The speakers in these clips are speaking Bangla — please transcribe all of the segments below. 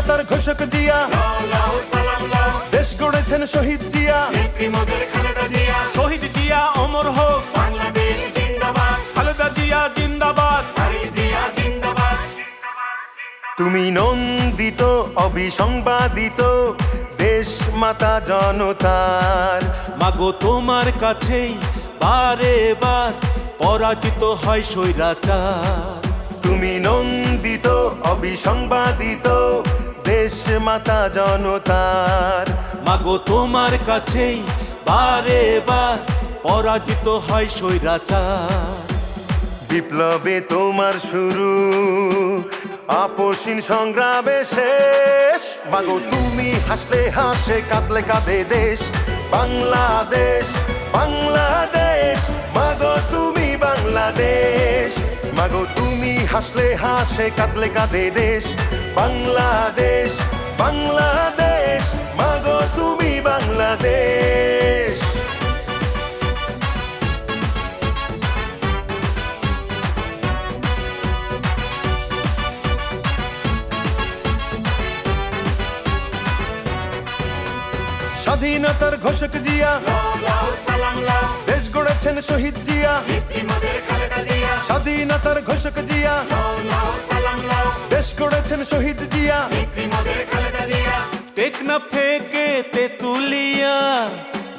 স্বাধীনতার ঘোষক জিয়া, দেশ গড়েছেন শহীদ জিয়া, শহীদ জিয়া অমর হোক, বাংলাদেশ জিন্দাবাদ, খালেদা জিয়া জিন্দাবাদ। তারেক জিয়া জিন্দাবাদ। তুমি নন্দিত অবিসংবাদিত দেশ মাতা জনতার। মাগো তোমার কাছেই বারে বার পরাজিত হয় স্বৈরাচার। তুমি নন্দিত অবিসংবাদিত দেশ মাতা জনতার। মাগো তোমার কাছেই বারে বার পরাজিত হয় স্বৈরাচার। বিপ্লবে তোমার শুরু, আপসীন সংগ্রামে শেষ। মাগো তুমি হাসলে হাসে, কাঁদলে কাঁদে দেশ বাংলাদেশ, বাংলাদেশ। মাগো তুমি বাংলাদেশ, মাগো তুমি হাসলে হাসে, কাঁদলে কাঁদে দেশ বাংলাদেশ, বাংলাদেশ। মাগো তুমি বাংলাদেশ। স্বাধীনতার ঘোষক জিয়া, লাও সালাম লাও, দেশ গড়েছেন শহীদ জিয়া, নেত্রী মোদের খালেদা জিয়া। স্বাধীনতার ঘোষক জিয়া, লাও সালাম লাও, দেশ গড়েছেন শহীদ জিয়া। নেত্রী মোদের খালেদা জিয়া। টেকনাফ থেকে তেতুলিয়া,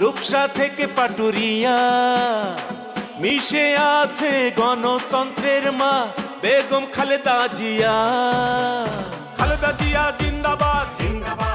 রূপসা থেকে পাটুরিয়া, মিশে আছে গণতন্ত্রের মা বেগম খালেদা জিয়া। খালেদা জিয়া জিন্দাবাদ, জিন্দাবাদ,